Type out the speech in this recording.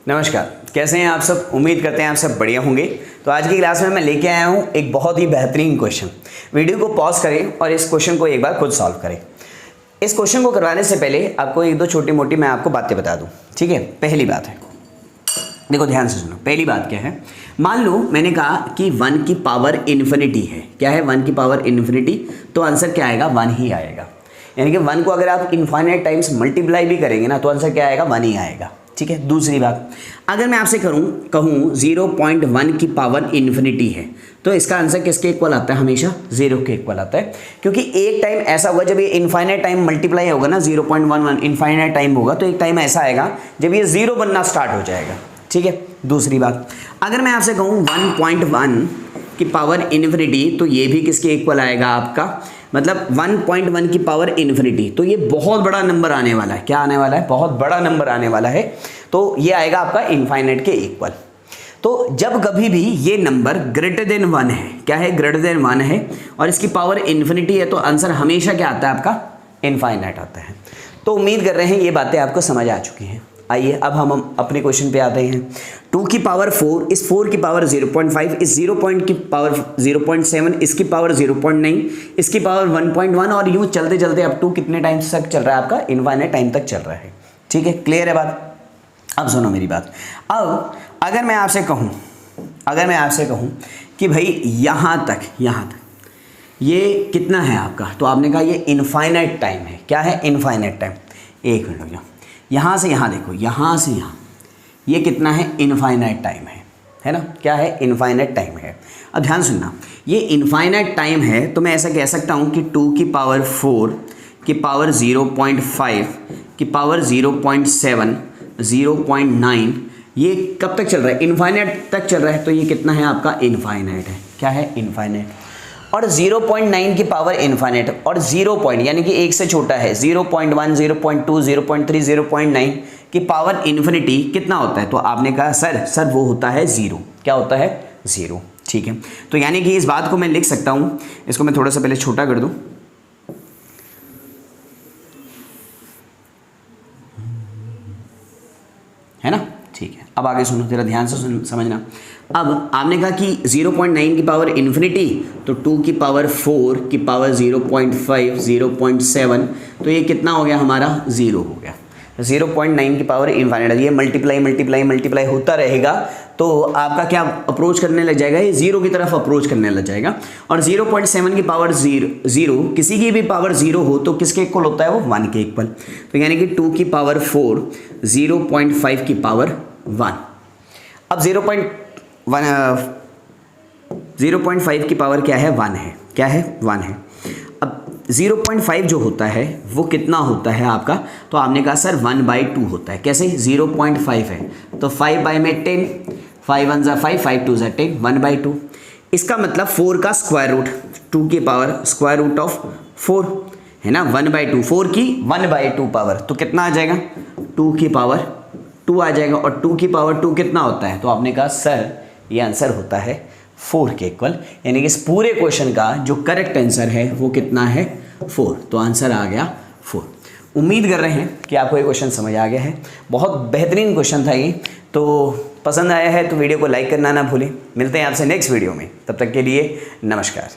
नमस्कार, कैसे हैं आप सब। उम्मीद करते हैं आप सब बढ़िया होंगे। तो आज की क्लास में मैं लेके आया हूं एक बहुत ही बेहतरीन क्वेश्चन। वीडियो को पॉज करें और इस क्वेश्चन को एक बार खुद सॉल्व करें। इस क्वेश्चन को करवाने से पहले आपको एक दो छोटी मोटी मैं आपको बातें बता दूं, ठीक है। पहली बात है, देखो ध्यान से सुनो। पहली बात क्या है, मान लो मैंने कहा कि 1 की पावर इन्फिनिटी है। क्या है 1 की पावर इन्फिनिटी, तो आंसर क्या आएगा 1 ही आएगा। यानी कि 1 को अगर आप इनफाइनाइट टाइम्स मल्टीप्लाई भी करेंगे ना तो आंसर क्या आएगा 1 ही आएगा, ठीक है। दूसरी बात, अगर मैं आपसे कहूँ 0.1 की पावर इन्फिनिटी है तो इसका आंसर किसके इक्वल आता है, हमेशा 0 के इक्वल आता है। क्योंकि एक टाइम ऐसा होगा जब ये इनफाइनाइट टाइम मल्टीप्लाई होगा ना, 0.11 इनफाइनाइट टाइम होगा, तो एक टाइम ऐसा आएगा जब ये 0 बनना स्टार्ट हो जाएगा, ठीक है। दूसरी बात, अगर मैं आपसे कहूँ 1.1 की पावर इन्फिनिटी तो ये भी किसके इक्वल आएगा आपका, मतलब 1.1 की पावर इन्फिनिटी, तो ये बहुत बड़ा नंबर आने वाला है। क्या आने वाला है, बहुत बड़ा नंबर आने वाला है। तो ये आएगा आपका इनफाइनाइट के इक्वल। तो जब कभी भी ये नंबर ग्रेटर देन 1 है, क्या है ग्रेटर देन 1 है और इसकी पावर इन्फिनिटी है, तो आंसर हमेशा क्या आता है आपका इनफाइनाइट आता है। तो उम्मीद कर रहे हैं ये बातें आपको समझ आ चुकी हैं। आइए अब हम अपने क्वेश्चन पे आते हैं। 2 की पावर 4, इस 4 की पावर 0.5, इस 0 पॉइंट की पावर 0.7, इसकी पावर 0.9, इसकी पावर 1.1 और यूँ चलते चलते अप टू कितने टाइम तक चल रहा है आपका, इनफाइनाइट टाइम तक चल रहा है, ठीक है। क्लियर है बात। अब सुनो मेरी बात। अब अगर मैं आपसे कहूँ कि भाई यहाँ तक ये कितना है आपका, तो आपने कहा ये इनफाइनाइट टाइम है। क्या है इनफाइनाइट टाइम। एक मिनट रुक जाओ, यहाँ से यहाँ देखो, यहाँ से यहाँ ये कितना है इनफाइनाइट टाइम है ना। क्या है इनफाइनाइट टाइम है। अब ध्यान सुनना, ये इनफाइनाइट टाइम है तो मैं ऐसा कह सकता हूँ कि 2 की पावर 4 की पावर 0.5 की पावर 0.7 0.9 ये कब तक चल रहा है, इनफाइनाइट तक चल रहा है। तो ये कितना है आपका इनफाइनाइट है। क्या है इनफाइनाइट। और 0.9 की पावर इनफाइनाइट और 0 पॉइंट यानी कि 1 से छोटा है 0.1 0.2 0.3 0.9 की पावर इन्फिनिटी कितना होता है, तो आपने कहा सर वो होता है 0। क्या होता है 0, ठीक है। तो यानी कि इस बात को मैं लिख सकता हूँ, इसको मैं थोड़ा सा पहले छोटा कर दूँ, है ना, ठीक है। अब आगे सुनो, जरा ध्यान से समझना। अब आपने कहा कि 0.9 की पावर इन्फिनिटी, तो 2 की पावर 4 की पावर 0.5 0.7, तो ये कितना हो गया हमारा 0 हो गया। 0.9 की पावर इनफाइनाइट, ये मल्टीप्लाई होता रहेगा तो आपका क्या अप्रोच करने लग जाएगा, ये 0 की तरफ अप्रोच करने लग जाएगा। और 0.7 की पावर 0 किसी की भी पावर 0 हो तो किसके इक्वल होता है, वो 1 के इक्वल। तो यानी कि 2 की पावर 4 0.5 की पावर 1। अब 0.5 की पावर क्या है 1 है। क्या है 1 है। अब 0.5 जो होता है वो कितना होता है आपका, तो आपने कहा सर 1/2 होता है। कैसे 0.5 है तो 5 बाई में 10, 5 1 5 5 2 10, 1/2। इसका मतलब 4 का स्क्वायर रूट, 2 की पावर स्क्वायर रूट ऑफ 4 है ना, 1/2, 4 की 1/2 पावर, तो कितना आ जाएगा 2 की पावर 2 आ जाएगा। और 2 की पावर 2 कितना होता है, तो आपने कहा सर ये आंसर होता है 4 के इक्वल। यानी कि इस पूरे क्वेश्चन का जो करेक्ट आंसर है वो कितना है 4, तो आंसर आ गया 4। उम्मीद कर रहे हैं कि आपको ये क्वेश्चन समझ आ गया है। बहुत बेहतरीन क्वेश्चन था ये। तो पसंद आया है तो वीडियो को लाइक करना ना भूलें। मिलते हैं आपसे नेक्स्ट वीडियो में, तब तक के लिए नमस्कार।